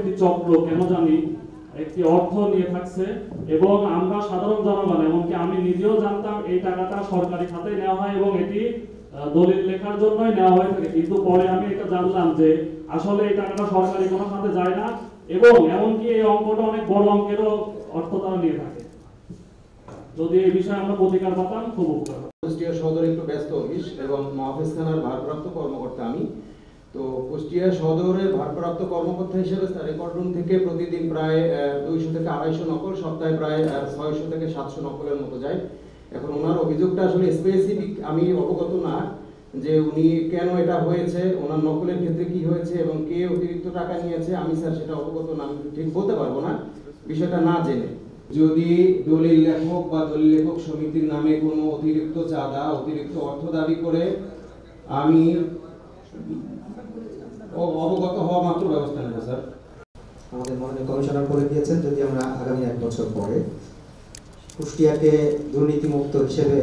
একটি চক্র কেন জানি একটি অর্থ নিয়ে থাকছে, এবং আমরা সাধারণ জনগণ এমনকি আমি নিজেও জানতাম এই টাকাটা সরকারি খাতে নেওয়া হয় এবং এটি দলিল লেখার জন্যই নেওয়া হয়ে থাকে। কিন্তু পরে আমি এটা জানলাম যে আসলে এই টাকাটা সরকারি কোনো খাতে যায় না, এবং এমনকি এই অঙ্কটা অনেক বড় অঙ্কেরও অর্থ তারা নিয়ে থাকে। যদি এই বিষয়ে আমরা প্রতিকার পাতাম খুব উপকার হতো। কুষ্টিয়া সদর একটু ব্যস্ত অফিস এবং মহাফেজ থানার ভারপ্রাপ্ত কর্মকর্তা আমি। তো কুষ্টিয়া সদরের ভারপ্রাপ্ত কর্মকর্তা হিসেবে রেকর্ড রুম থেকে প্রতিদিন প্রায় 200 থেকে 250 নকল, সপ্তাহে প্রায় 600 থেকে 700 নকলের মতো যায়। এখন ওনার অভিযোগটা আসলে স্পেসিফিক আমি অবগত না যে উনি কেন এটা হয়েছে, ওনার নকলের ক্ষেত্রে কি হয়েছে এবং কে অতিরিক্ত টাকা নিয়েছে, আমি স্যার সেটা অবগত না, আমি ঠিক বলতে পারবো না বিষয়টা না জেনে। যদি দলিল লেখক বা দলিল লেখক সমিতির নামে কোনো অতিরিক্ত চাঁদা, অতিরিক্ত অর্থ দাবি করে, আমি অবগত হওয়া মাত্র ব্যবস্থা নেব স্যার। আমাদের মাননীয় কমিশনার বলে দিয়েছেন যদি আমরা আগামী 1 বছর পরে কুষ্টিয়াকে দুর্নীতিমুক্ত হিসেবে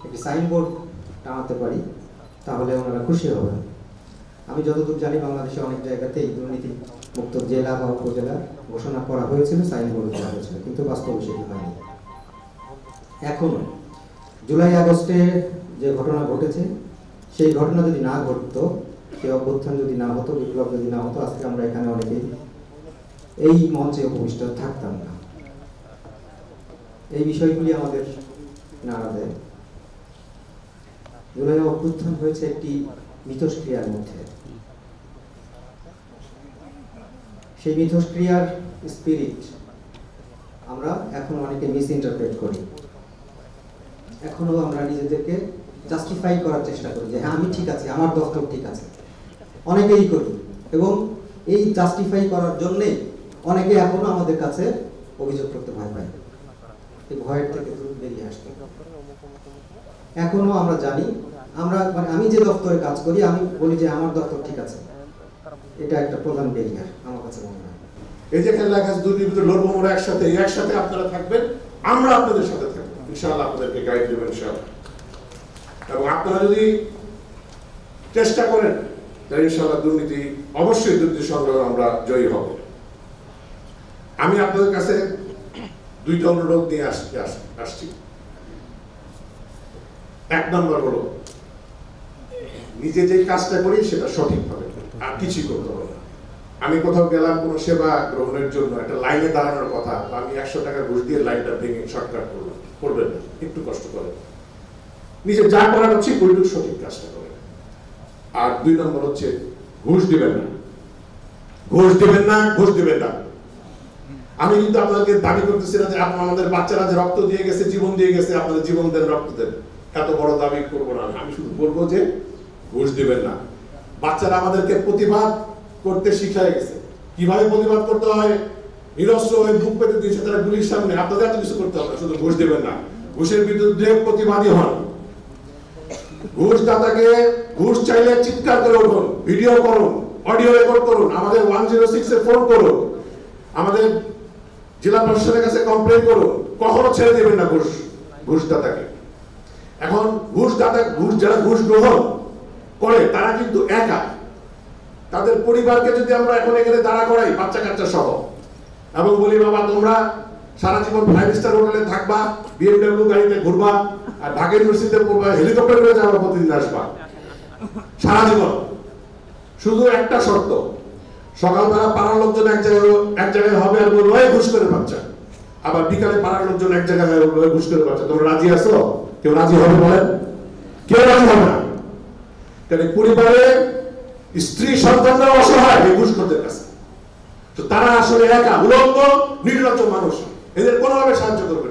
একটি সাইনবোর্ড টানাতে পারি তাহলে ওনারা খুশি হবেন। আমি যতদূর জানি বাংলাদেশে অনেক জায়গাতেই দুর্নীতি মুক্ত জেলা বা উপজেলা ঘোষণা করা হয়েছিল, সাইনবোর্ড করা হয়েছিল, কিন্তু বাস্তবে সেটি হয়নি। এখনো জুলাই আগস্টে যে ঘটনা ঘটেছে সেই ঘটনা যদি না ঘটতো, সেই অভ্যুত্থান যদি না হতো, বিপ্লব যদি না হতো, আজকে আমরা এখানে অনেকেই এই মঞ্চে উপবিষ্ট থাকতাম না। এই বিষয়গুলি আমাদের নাড়া দেয়। জুলাই অভ্যুত্থান হয়েছে একটি মিথস্ক্রিয়ার মধ্যে। সেই মিথস্ক্রিয়ার স্পিরিট আমরা এখন অনেকে মিস ইন্টারপ্রেট করি। এখনো আমরা নিজেদেরকে জাস্টিফাই করার চেষ্টা করি যে হ্যাঁ আমি ঠিক আছে, আমার দপ্তর ঠিক আছে, অনেকেই করি, এবং এই জাস্টিফাই করার জন্যে অনেকে এখনো আমাদের কাছে অভিযোগ করতে ভয় পায়। এই ভয়ের থেকে দূর বেরিয়ে আসতে এখনো আমরা জানি, আমরা মানে আমি যে দপ্তরে কাজ করি আমি বলি যে আমার দপ্তর ঠিক আছে, এটা একটা প্রধান ব্যারিয়ার আমার কাছে মনে হয়। এই যে খেলা কাজ দুর্নীতি লড়বো আমরা একসাথে আপনারা থাকবেন, আমরা আপনাদের সাথে থাকবো, ইনশাআল্লাহ আপনাদেরকে গাইড দেবেন ইনশাআল্লাহ। এবং আপনারা যদি চেষ্টা করেন তাহলে ইনশাআল্লাহ অবশ্যই দুর্নীতি সংগ্রামে আমরা জয়ী হব। আমি আপনাদের কাছে 2টা অনুরোধ নিয়ে আসছি। 1 নম্বর হলো নিজে যে কাজটা করি সেটা সঠিকভাবে, আর কিছুই করতে হবে না। আমি কোথাও গেলাম কোনো সেবা গ্রহণের জন্য, একটা লাইনে দাঁড়ানোর কথা, আমি 100 টাকা ঘুষ দিয়ে লাইনটা ভেঙে শর্টকাট করবেন না, একটু কষ্ট করে নিজে যা করার হচ্ছে ওইটুকু সঠিক কাজটা করেন। আর 2 নম্বর হচ্ছে ঘুষ দিবেন না, ঘুষ দিবেন না, ঘুষ দিবেন না। আমি কিন্তু আপনাদেরকে দাবি করতেছি না যে আমাদের বাচ্চারা যে রক্ত দিয়ে গেছে, জীবন দিয়ে গেছে, আপনাদের জীবন দেন, রক্ত দেন, এত বড় দাবি করবো না। আমি শুধু বলবো যে ঘুষ দিবেন না। বাচ্চারা আমাদেরকে প্রতিবাদ করতে শিখায় গেছে, কিভাবে প্রতিবাদ করতে হয়, নিরস্ত্র হয়ে বুক পেতে দিয়েছে তারা গুলির সামনে। আপনাদের এত কিছু করতে হবে, শুধু ঘুষ দেবেন না, ঘুষের বিরুদ্ধে প্রতিবাদী হন। ঘুষ দাতাকে ঘুষ চাইলে চিৎকার করে উঠুন, ভিডিও করুন, অডিও রেকর্ড করুন, আমাদের 106 এ ফোন করুন, আমাদের জেলা প্রশাসনের কাছে কমপ্লেইন করুন। কখনো ছেড়ে দেবেন না ঘুষ দাতাকে। এখন যারা ঘুষ গ্রহণ করে তারা কিন্তু একা, তাদের পরিবারকে যদি আমরা এখন এখানে দাঁড়া করাই বাচ্চা কাচ্চা সহ এবং বলি বাবা তোমরা সারা জীবন 5 স্টার হোটেলে থাকবা, BMW গাড়িতে ঘুরবা, আর ঢাকা ইউনিভার্সিটিতে পড়বা, হেলিকপ্টার করে যাবা, প্রতিদিন আসবা সারা জীবন, শুধু একটা শর্ত, সকালবেলা পাড়ার লোকজন এক জায়গায় হবে আর বলবো এই ঘুষ করে বাচ্চা, আবার বিকালে পাড়ার লোকজন এক জায়গায় হবে বলবো ঘুষ করে বাচ্চা। তোমরা রাজি আছো? কেউ রাজি হবে বলেন? কেউ রাজি হবে না। কারণ পরিবারে স্ত্রী সন্তানরা অসহায় এই ঘুষখোরদের কাছে, তো তারা আসলে একা, উলঙ্গ, নির্লজ্জ মানুষ, এদের কোনোভাবে সাহায্য করবে